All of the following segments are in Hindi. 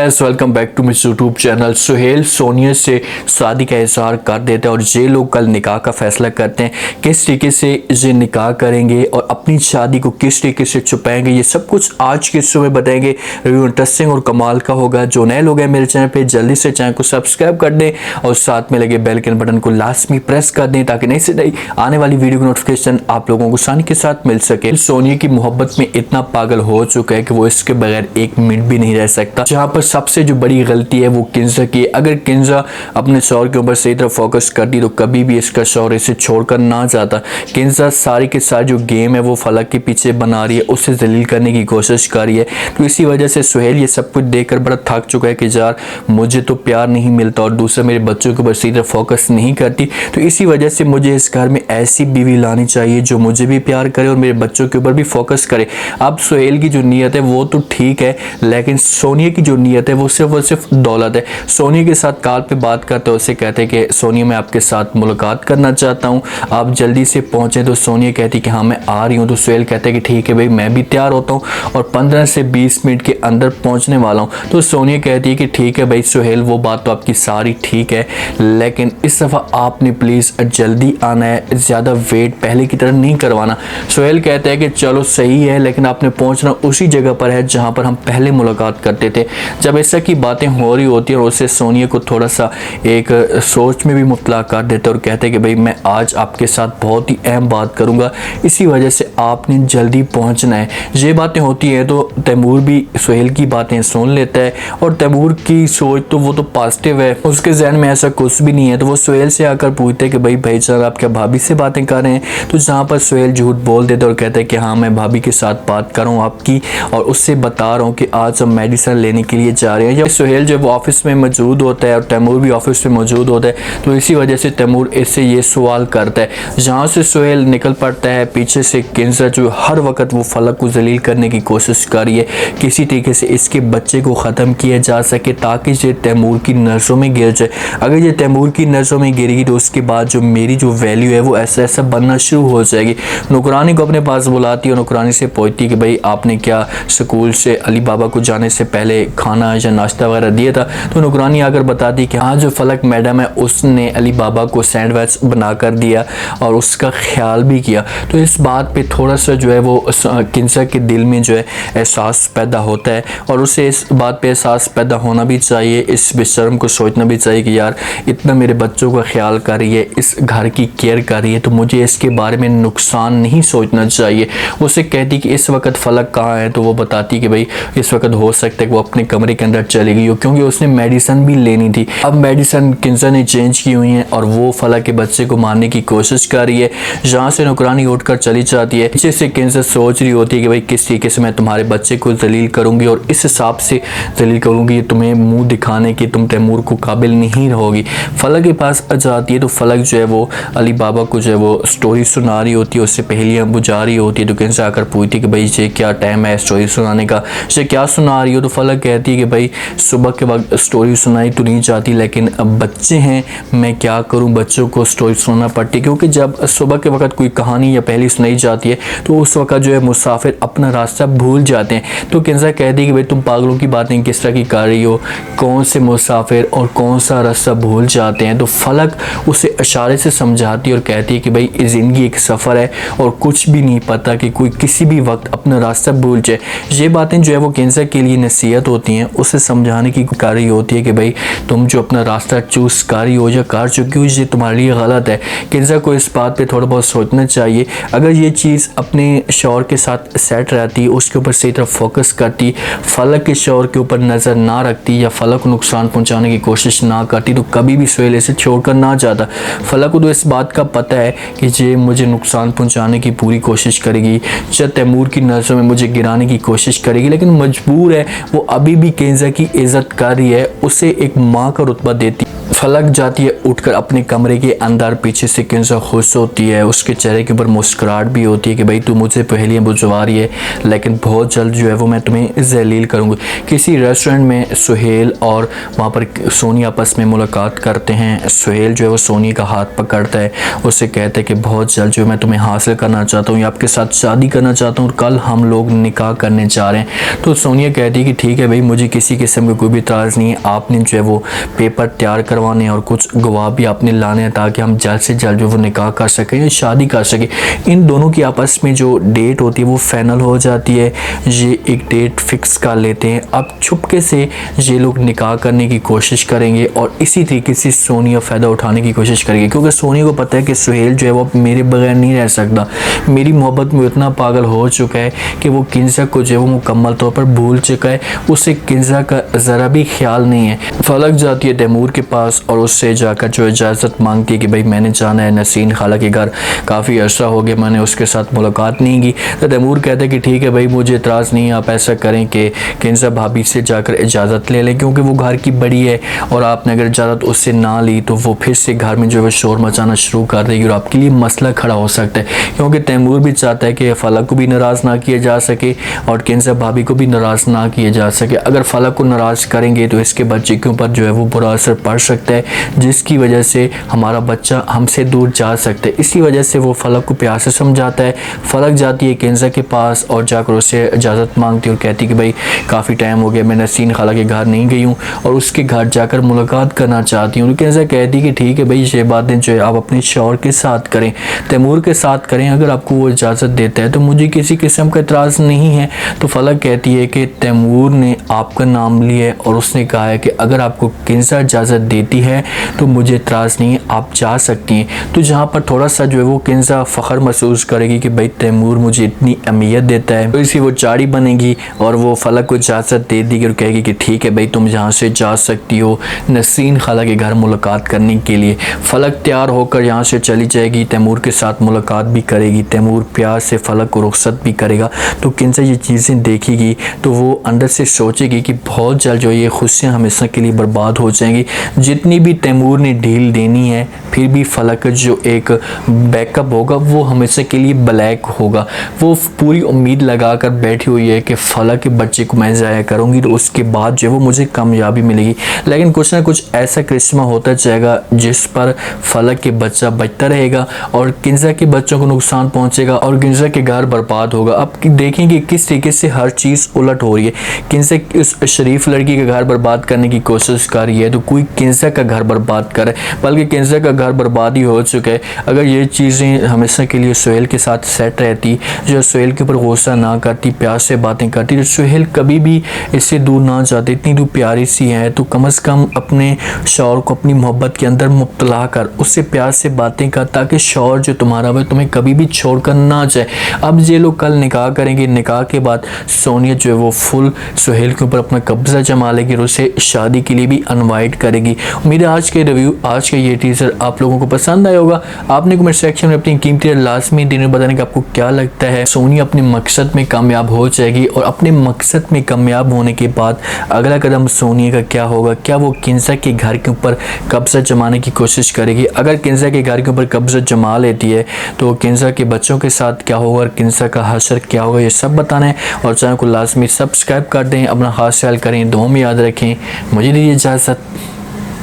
Guys, welcome back to miss YouTube channel. Suhel Sonia से शादी का इजहार कर देते हैं और ये लोग कल निकाह का फैसला करते हैं। किस तरीके से ये निकाह करेंगे और अपनी शादी को किस तरीके से छुपाएंगे, ये सब कुछ आज के शो में बताएंगे। रिव्यू इंटरेस्टिंग और कमाल का होगा। जो नए लोग हैं मेरे चैनल पे, जल्दी से चैनल को सब्सक्राइब कर दें और साथ में लगे बेल के बटन को लाजमी प्रेस कर दें ताकि नई से नई आने वाली वीडियो की नोटिफिकेशन आप लोगों को आसानी के साथ मिल सके। सोनिया की मोहब्बत में इतना पागल हो चुका है कि वो इसके बगैर एक मिनट भी नहीं रह सकता। जहाँ पर सबसे जो बड़ी गलती है वो किंजा की। अगर किंजा अपने शौहर के ऊपर सही तरह फोकस करती तो कभी भी इसका शौहर इसे छोड़कर ना जाता। किंजा सारी के सारी जो गेम है वो फलक के पीछे बना रही है, उसे जलील करने की कोशिश कर रही है। तो इसी वजह से सुहेल ये सब कुछ देखकर बड़ा थक चुका है कि यार मुझे तो प्यार नहीं मिलता और दूसरा मेरे बच्चों के ऊपर सही तरह फोकस नहीं करती। तो इसी वजह से मुझे इस घर में ऐसी बीवी लानी चाहिए जो मुझे भी प्यार करे और मेरे बच्चों के ऊपर भी फोकस करे। अब सुहेल की जो नीयत है वो तो ठीक है, लेकिन सोनिया की जो नीयत है वो सिर्फ दौलत है। सोनिया के साथ कॉल पे बात करते हैं, उससे कहते हैं कि सोनिया मैं आपके साथ मुलाकात करना चाहता हूँ, आप जल्दी से पहुँचें। तो सोनिया कहती है कि हाँ मैं आ रही हूँ। तो सुहेल कहते हैं कि ठीक है भाई, मैं भी तैयार होता हूँ और 15 से 20 मिनट के अंदर पहुँचने वाला हूँ। तो सोनिया कहती है कि ठीक है भाई सुहेल, वो बात तो आपकी सारी ठीक है, लेकिन इस दफ़ा आपने प्लीज़ जल्दी आना है, ज़्यादा वेट पहले की तरह नहीं करवाना। सुहेल कहता है कि चलो सही है, लेकिन आपने पहुँचना उसी जगह पर है जहाँ पर हम पहले मुलाकात करते थे। जब ऐसा की बातें हो रही होती है और उससे सोनिया को थोड़ा सा एक सोच में भी मुब्तला कर देते और कहते हैं कि भाई मैं आज आपके साथ बहुत ही अहम बात करूंगा, इसी वजह से आपने जल्दी पहुंचना है। ये बातें होती हैं तो तैमूर भी सुहेल की बातें सुन लेता है और तैमूर की सोच तो वो तो पॉजिटिव है, उसके जहन में ऐसा कुछ भी नहीं है। तो वो सुहेल से आकर पूछते हैं कि भाई भाईजान आप क्या भाभी से बातें कर रहे हैं। तो जहाँ पर सुहेल झूठ बोल देते और कहते हैं कि हाँ मैं भाभी के साथ बात कर रहा हूँ आपकी और उससे बता रहा हूँ कि आज हम मेडिसिन लेने के लिए जा रहे हैं। जब सुहेल जब ऑफिस में मौजूद होता है और तैमूर भी ऑफिस में मौजूद होता है तो इसी वजह से तैमूर इससे ये सवाल करता है। जहाँ से सुहेल निकल पड़ता है, पीछे से किंजा जो हर वक्त वो फलक को जलील करने की कोशिश कर रही है, किसी तरीके से इसके बच्चे को ख़त्म किया जा सके ताकि ये तैमूर की नज़रों में गिर जाए। अगर ये तैमूर की नज़रों में गिरेगी तो उसके बाद जो मेरी जो वैल्यू है वो ऐसा ऐसा बनना शुरू हो जाएगी। नौकरानी को अपने पास बुलाती है और नौकरानी से पूछती है कि भाई आपने क्या स्कूल से अली बाबा को जाने से पहले खाना या नाश्ता वगैरह दिया था। तो नौकरानी आकर बताती कि हाँ जो फलक मैडम है उसने अली बाबा को सैंडविच बना कर दिया और उसका ख्याल भी किया। तो इस बात पे थोड़ा सा जो है वो किंजा के दिल में जो है एहसास पैदा होता है और उसे इस बात पे एहसास पैदा होना भी चाहिए, इस बेशर्म को सोचना भी चाहिए कि यार इतना मेरे बच्चों का ख्याल कर रही है, इस घर की केयर कर रही है, तो मुझे इसके बारे में नुकसान नहीं सोचना चाहिए। उसे कहती कि इस वक्त फलक कहाँ है। तो वो बताती कि भाई इस वक्त हो सकता है कि वो अपने कमरे के अंदर चली गई हो क्योंकि उसने मेडिसिन भी लेनी थी। अब मेडिसिन किंजा ने चेंज की हुई है और वो फलक के बच्चे को मारने की कोशिश कर रही है। जहाँ से नौकरानी उठकर चली जाती है, पीछे से किंजा सोच रही होती है कि भाई किस तरीके से मैं तुम्हारे बच्चे को जलील करूंगी और इस हिसाब से जलील करूंगी तुम्हें मुंह दिखाने की तुम तैमूर को काबिल नहीं रहोगी। फलक के पास आ जाती है तो फलक जो है वो अली बाबा को जो है वो स्टोरी सुना रही होती है, उससे पहेलियाँ बुझा रही होती है। तो किंजा आकर पूछती है कि भाई ये क्या टाइम है स्टोरी सुनाने का, ये क्या सुना रही हो। तो फलक कहती है कि भाई सुबह के वक्त स्टोरी सुनाई तो नहीं चाहती, लेकिन अब बच्चे हैं मैं क्या करूं, बच्चों को स्टोरी सुनाना पड़ती है क्योंकि जब सुबह के वक्त कोई कहानी या पहेली सुनाई जाती है तो उस वक्त जो है मुसाफिर अपना रास्ता भूल जाते हैं। तो किंजा कहती है कि भाई तुम पागलों की बातें किस तरह की कर रही हो, कौन से मुसाफिर और कौन सा रास्ता भूल जाते हैं। तो फलक उसे इशारे से समझाती है और कहती है कि भाई ज़िंदगी एक सफ़र है और कुछ भी नहीं पता कि कोई किसी भी वक्त अपना रास्ता भूल जाए। ये बातें जो है वो किंजा के लिए नसीहत होती हैं, उसे समझाने की कार्य होती है कि भाई तुम जो अपना रास्ता चूज़ कर रही हो या कर चुकी हो ये तुम्हारे लिए गलत है। किंजा को इस बात पे थोड़ा बहुत सोचना चाहिए। अगर ये चीज़ अपने शौहर के साथ सेट रहती, उसके ऊपर सही तरह फोकस करती, फलक के शौहर के ऊपर नज़र ना रखती या फलक को नुकसान पहुँचाने की कोशिश ना करती तो कभी भी सुहेल से छोड़कर ना जाता। फलक को तो इस बात का पता है कि ये मुझे नुकसान पहुँचाने की पूरी कोशिश करेगी, या तैमूर की नज़रों में मुझे गिराने की कोशिश करेगी, लेकिन मजबूर है वो अभी भी किंजा की इज्जत कर रही है, उसे एक माँ का रुतबा देती। फलक जाती है उठकर अपने कमरे के अंदर। पीछे से किंजा खुश होती है, उसके चेहरे के ऊपर मुस्कुराहट भी होती है कि भाई तू मुझसे पहेलियाँ बुझवा रही है, लेकिन बहुत जल्द जो है वो मैं तुम्हें जलील करूँगी। किसी रेस्टोरेंट में सुहेल और वहाँ पर सोनी आपस में मुलाकात करते हैं। सुहेल जो है वो सोनी का हाथ पकड़ता है, उससे कहता है कि बहुत जल्द जो मैं तुम्हें हासिल करना चाहता हूँ या आपके साथ शादी करना चाहता हूँ और कल हम लोग निकाह करने जा रहे हैं। तो सोनिया कहती है कि ठीक है भाई, मुझे किसी किस्म का कोई भी इतराज़ नहीं है। आपने जो है वो पेपर तैयार करवाने और कुछ गवाह भी आपने लाने हैं ताकि हम जल्द से जल्द जो वो निकाह कर सकें या शादी कर सकें। इन दोनों की आपस में जो डेट होती है वो फाइनल हो जाती है। ये एक डेट फिक्स कर लेते हैं। अब छुपके से ये लोग निकाह करने की कोशिश करेंगे और इसी तरीके से सोनिया फ़ायदा उठाने की कोशिश करेगी, क्योंकि सोनिया को पता है कि सुहेल जो है वो मेरे बगैर नहीं रह सकता। मेरी मोहब्बत में इतना पागल हो चुका है कि वो किंजा को जो है वो मुकम्मल तौर पर भूल चुका है। उसे किंजा का ज़रा भी ख्याल नहीं है। फलक जाती है तैमूर के पास और उससे जाकर जो इजाज़त मांगती है कि भाई मैंने जाना है नसीन खाला के घर, काफ़ी अर्सा हो गया मैंने उसके साथ मुलाकात नहीं की। तो तैमूर कहता है कि ठीक है भाई, मुझे एतराज़ नहीं है, आप ऐसा करें कि किंजा भाभी से जाकर इजाज़त ले लें, क्योंकि वो घर की बड़ी है और आपने अगर इजाज़त उससे ना ली तो वो फिर से घर में जो है शोर मचाना शुरू कर देगी और आपके लिए मसला खड़ा हो सकता है। क्योंकि तैमूर भी चाहता है कि फलक को भी नाराज़ ना किया जा सके और किंजा भाभी को भी नाराज़ ना किया जा सके। अगर फलक को नाराज़ करेंगे तो इसके बच्चे के ऊपर जो है वो बुरा असर पड़ सकता है, जिसकी वजह से हमारा बच्चा हमसे दूर जा सकता है। इसी वजह से वो फलक को प्यार से समझाता है। फलक जाती है किंजा के पास और जाकर उससे इजाज़त मांगती है और कहती कि भाई काफ़ी टाइम हो गया, मैं नसीन खाला के घर नहीं गई हूँ और उसके घर जाकर मुलाकात करना चाहती हूँ। किंजा कहती कि ठीक है भाई, ये बातें जो है आप अपने शौहर के साथ करें, तैमूर के साथ करें, अगर आपको वो इजाज़त देता है तो मुझे किसी किस्म का इतराज़ नहीं है। तो फलक कहती है कि तैमूर ने आपका नाम लिया है और उसने कहा है कि अगर आपको किंजा इजाज़त देती है तो मुझे इतराज़ नहीं है, आप जा सकती हैं। तो जहाँ पर थोड़ा सा जो है वो किंजा फ़ख्र महसूस करेगी कि भाई तैमूर मुझे इतनी अहमियत देता है, तो इसी वो चाड़ी बनेगी और वो फलक को इजाज़त दे देगी और कहेगी कि ठीक है भाई, तुम यहाँ से जा सकती हो नसीन खाला के घर मुलाकात करने के लिए। फलक तैयार होकर यहाँ से चली जाएगी, तैमूर के साथ मुलाकात भी करेगी। तैमूर प्यार से फलक को रुखसत भी करेगा। तो किंजा ये चीज़ें देखेगी तो वो अंदर से सोचेगी कि बहुत जल्द जो ये खुशियाँ हमेशा के लिए बर्बाद हो जाएंगी। जितनी भी तैमूर ने ढील देनी है, फिर भी फलक जो एक बैकअप होगा वो हमेशा के लिए ब्लैक होगा। वो पूरी उम्मीद लगा कर बैठी हुई है कि फलक के बच्चे को मैं ज़ाया करूँगी तो उसके बाद जो है वो मुझे कामयाबी मिलेगी। लेकिन कुछ ना कुछ ऐसा करिश्मा होता जाएगा जिस पर फलक के बच्चा बचता रहेगा और किंजा के बच्चों को नुकसान पहुंचेगा और किंजा के घर बर्बाद होगा। अब देखेंगे किस तरीके से हर चीज़ उलट हो रही है। किंजा उस शरीफ लड़की का घर बर्बाद करने की कोशिश कर रही है तो कोई किंजा का घर बर्बाद करे, बल्कि किंजा का घर बर्बाद ही हो चुका है। अगर ये चीज़ें हमेशा के लिए सुहेल के साथ सेट रहती, जो सुहेल के ऊपर गुस्सा ना करती, प्यार से बातें करती, तो सुहेल कभी भी इससे दूर ना जाती। इतनी तो प्यारी सी है तो कम से कम अपने शौहर को अपनी मोहब्बत के अंदर मुब्तला कर, उससे प्यार से बातें कर, ताकि शौहर जो तुम्हारा वह तुम्हें कभी भी छोड़कर ना जाए। अब ये लोग कल निकाह करेंगे, निकाह के बाद सोनिया जो है वो फुल सुहेल के ऊपर अपना कब्जा जमा लेगी और उसे शादी के लिए भी इनवाइट करेगी। मेरा आज के रिव्यू, आज का ये टीजर आप लोगों को पसंद आया होगा। आपने कमेंट सेक्शन में अपनी कीमती लाजमी दिन बताने का आपको क्या लगता है। सोनिया अपने मकसद में कामयाब हो जाएगी और अपने मकसद में कामयाब होने के बाद अगला कदम सोनिया का क्या होगा? क्या वो किंजा के घर के ऊपर कब्जा जमाने की कोशिश करेगी? अगर किंजा के घर के ऊपर कब्जा जमा लेती है तो किंजा के बच्चों के साथ क्या होगा और किंजा का हशर क्या होगा, ये सब बताना है। और चैनल को लाजमी सब्सक्राइब कर दें। अपना खास ख्याल करें, दुआ में याद रखें। मुझे दीजिए इजाज़त।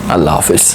अल्लाह हाफिज़।